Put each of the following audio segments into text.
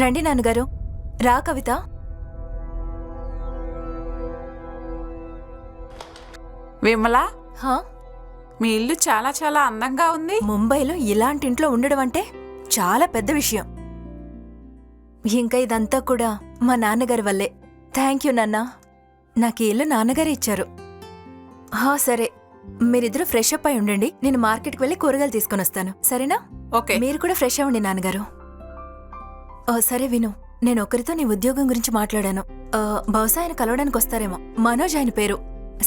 రండి నాన్నగారు. రా కవిత. విమల, హా? మీ ఇల్లు చాలా చాలా అందంగా ఉంది. ముంబైలో ఇలాంటి ఇంట్లో ఉండడం అంటే చాలా పెద్ద విషయం. ఇంకా ఇదంతా కూడా మా నాన్నగారి వల్లే. థ్యాంక్ యూ నాన్న. నాకు ఈ ఇల్లు నాన్నగారే ఇచ్చారు. సరే, మీరిద్దరూ ఫ్రెష్ అప్ అయి ఉండండి. నేను మార్కెట్కి వెళ్ళి కూరగాయలు తీసుకొని వస్తాను, సరేనా? ఓకే. మీరు కూడా ఫ్రెష్ అవ్వండి నాన్నగారు. సరే విను, నేను ఒకరితో నీ ఉద్యోగం గురించి మాట్లాడాను. బహుశా ఆయన కలవడానికి వస్తారేమో. మనోజ్ ఆయన పేరు,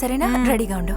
సరేనా? రెడీగా ఉండు.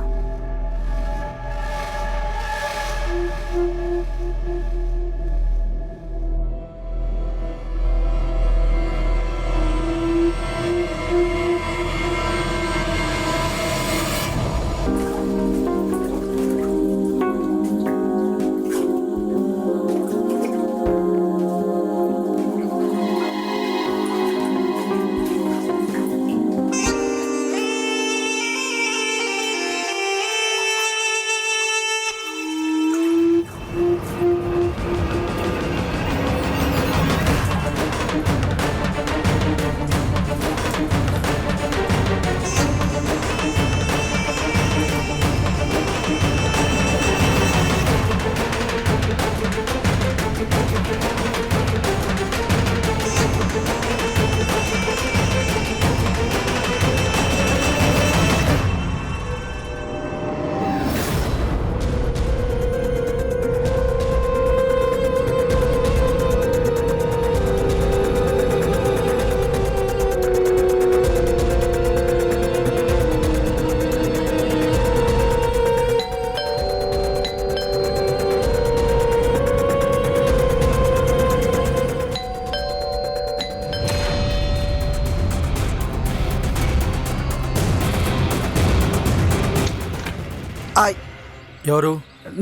ఎవరు?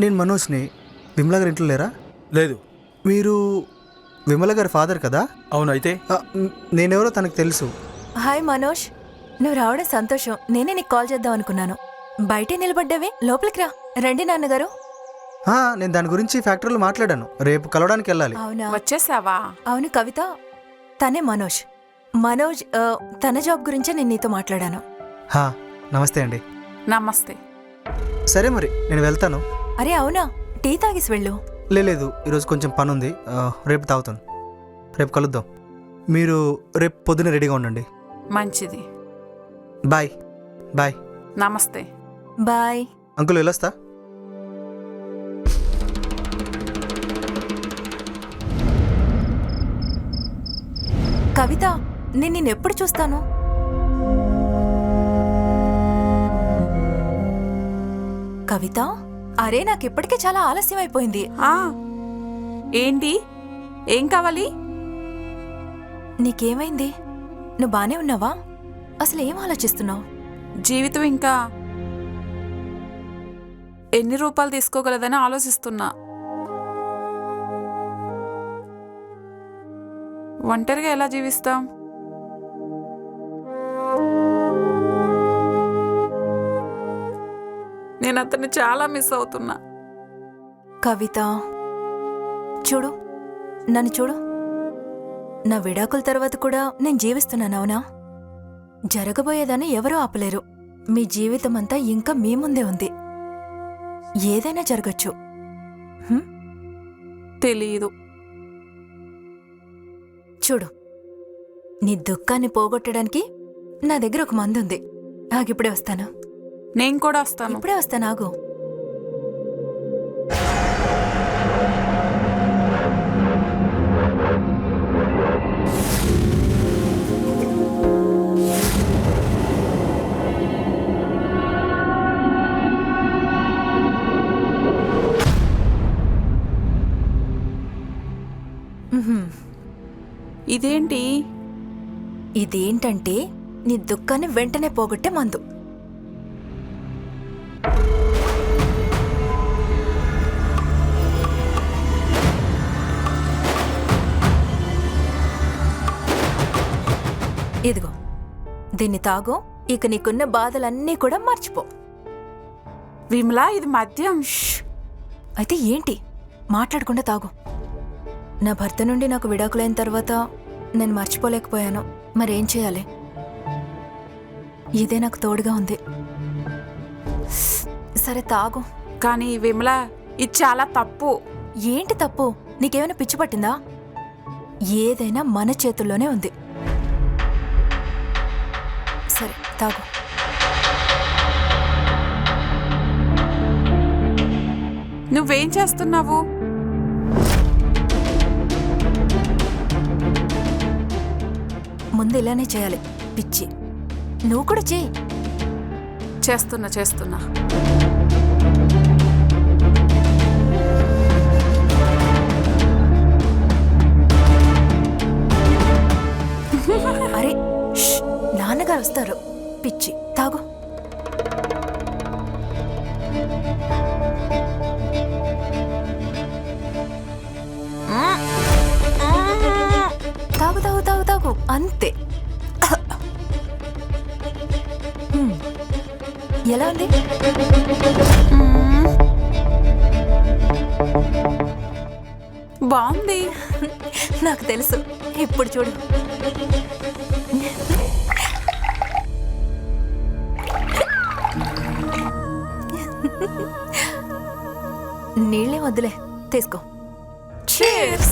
నేను మనోజ్ని. విమల గారి ఇంట్లో లేరా? లేదు. మీరు విమల గారి ఫాదర్ కదా? అవును. అయితే నేనెవరో తనకు తెలుసు. హాయ్ మనోజ్, నువ్వు రావడం సంతోషం. నేనే నీకు కాల్ చేద్దాం అనుకున్నాను. బయటే నిలబడ్డావే, లోపలికి రా. రండి నాన్నగారు. నేను దాని గురించి ఫ్యాక్టరీలో మాట్లాడాను. రేపు కలవడానికి వెళ్ళాలి. అవునా? వచ్చేసావా? అవును కవిత, తనే మనోజ్. మనోజ్ తన జాబ్ గురించే నేను నీతో మాట్లాడాను. నమస్తే అండి. నమస్తే. సరే మరి నేను వెళ్తాను. అరే అవునా, టీ తాగేసి వెళ్ళు. లేదు, ఈరోజు కొంచెం పని ఉంది. రేపు తాగుతాను. రేపు కలుద్దాం. మీరు రేపు పొద్దున రెడీగా ఉండండి. మంచిది. బాయ్. బాయ్. నమస్తే. బాయ్. అంకుల్ వెళ్ళొస్తా. కవిత, నేను నిన్నెప్పుడు చూస్తాను? కవిత, అరే నాకిప్పటికే చాలా ఆలస్యం అయిపోయింది. ఏంటి? ఏం కావాలి? నీకేమైంది? నువ్వు బానే ఉన్నావా? అసలు ఏం ఆలోచిస్తున్నావు? జీవితం ఇంకా ఎన్ని రూపాయలు తీసుకోగలదని ఆలోచిస్తున్నా. ఒంటరిగా ఎలా జీవిస్తాం? నేను అతన్ని చాలా మిస్ అవుతున్నా. కవిత చూడు, నన్ను చూడు. నా విడాకుల తర్వాత కూడా నేను జీవిస్తున్నాను, అవునా? జరగబోయేదాన్ని ఎవరూ ఆపలేరు. మీ జీవితమంతా ఇంకా మీ ముందే ఉంది. ఏదైనా జరగచ్చు. తెలీదు. చూడు, నీ దుఃఖాన్ని పోగొట్టడానికి నా దగ్గర ఒక మందుంది. ఆగిప్పుడే వస్తాను. నేను కూడా వస్తాను. ఇప్పుడే వస్తాను, ఆగు. ఇదేంటి? ఇదేంటంటే నీ దుఃఖాన్ని వెంటనే పోగొట్టే మందు. ఇదిగో, దీన్ని తాగు. ఇక నీకున్న బాధలన్నీ కూడా మర్చిపో. విమలా, ఇది మద్యం. అయితే ఏంటి? మాట్లాడకుండా తాగు. నా భర్త నుండి నాకు విడాకులైన తర్వాత నేను మర్చిపోలేకపోయాను. మరేం చేయాలి? ఇదే నాకు తోడుగా ఉంది. సరే తాగు. కానీ విమల, ఇది చాలా తప్పు. ఏంటి తప్పు? నీకేమైనా పిచ్చి పట్టిందా? ఏదైనా మన చేతుల్లోనే ఉంది. సరే తాగు. నువ్వేం చేస్తున్నావు? ముందు ఇలానే చేయాలి. పిచ్చి నువ్వు కూడా చెయ్యి. చేస్తున్నా. అరే ష్, నాన్నగారు వస్తారు. పిచ్చి తాగు. తాగు తాగు తాగు తాగు అంతే. ఎలా ఉంది? బాగుంది. నాకు తెలుసు. ఇప్పుడు చూడు. నీళ్ళే వద్దులే, తీసుకో. Cheers.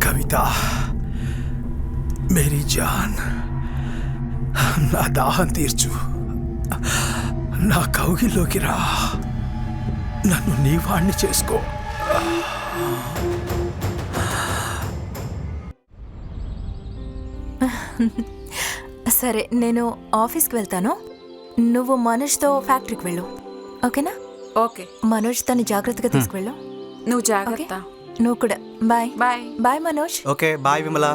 కవిత, మేరీ జాన్, నా దాహం తీర్చు. నా కౌగిల్లోకి రా. నన్ను నీ వాణ్ణి చేసుకో. సరే, నేను ఆఫీస్కి వెళ్తాను. నువ్వు మనోజ్తో ఫ్యాక్టరీకి వెళ్ళు, ఓకేనా? ఓకే. మనోజ్ తను జాగ్రత్తగా తీసుకువెళ్ళు. నువ్వు జాగ్రత్త. నువ్వు కూడా. Bye bye. Bye Manoj. Okay bye Vimala.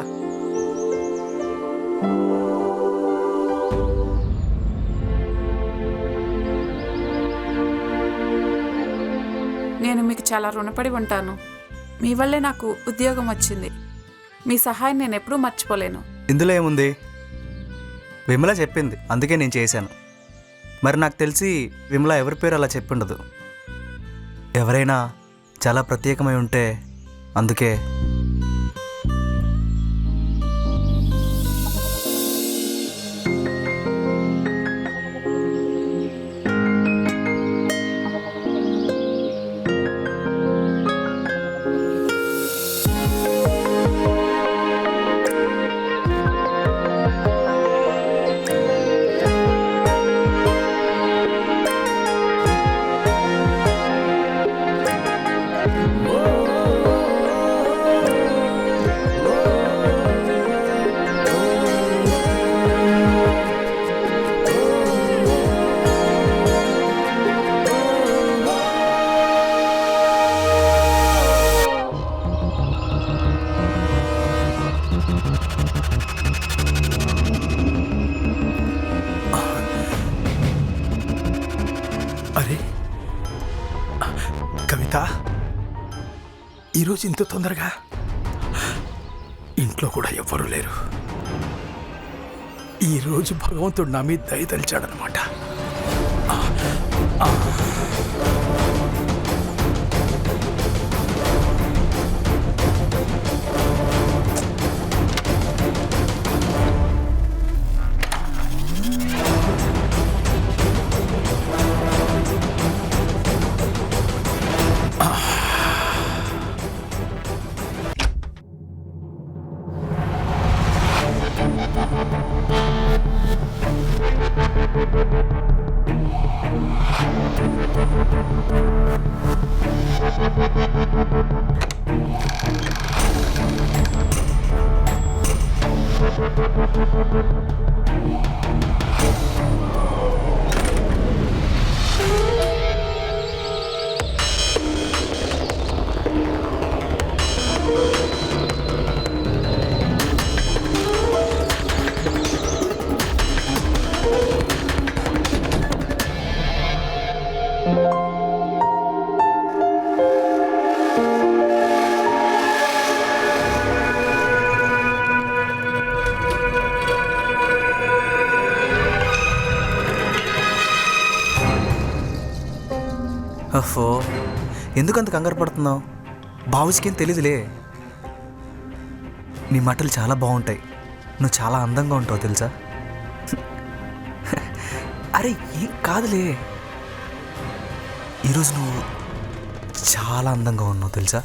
నేను మీకు చాలా రుణపడి ఉంటాను. మీ వల్లే నాకు ఉద్యోగం వచ్చింది. మీ సహాయం నేను ఎప్పుడూ మర్చిపోలేను. ఇందులో ఏముంది? విమల చెప్పింది, అందుకే నేను చేశాను. మరి నాకు తెలిసి విమల ఎవరి పేరు అలా చెప్పిండదు. ఎవరైనా చాలా ప్రత్యేకమై ఉంటే అందుకే. అరే కవిత, ఈరోజు ఇంత తొందరగా? ఇంట్లో కూడా ఎవ్వరూ లేరు. ఈరోజు భగవంతుడు నా మీద దయ తలిచాడనమాట. అఫో ఎందుకంత కంగారు పడుతున్నావు? బాబుజీకేం తెలీదులే. నీ మాటలు చాలా బాగుంటాయి. నువ్వు చాలా అందంగా ఉంటావు తెలుసా? అరే ఏం కాదులే. ఈరోజు నువ్వు చాలా అందంగా ఉన్నావు తెలుసా?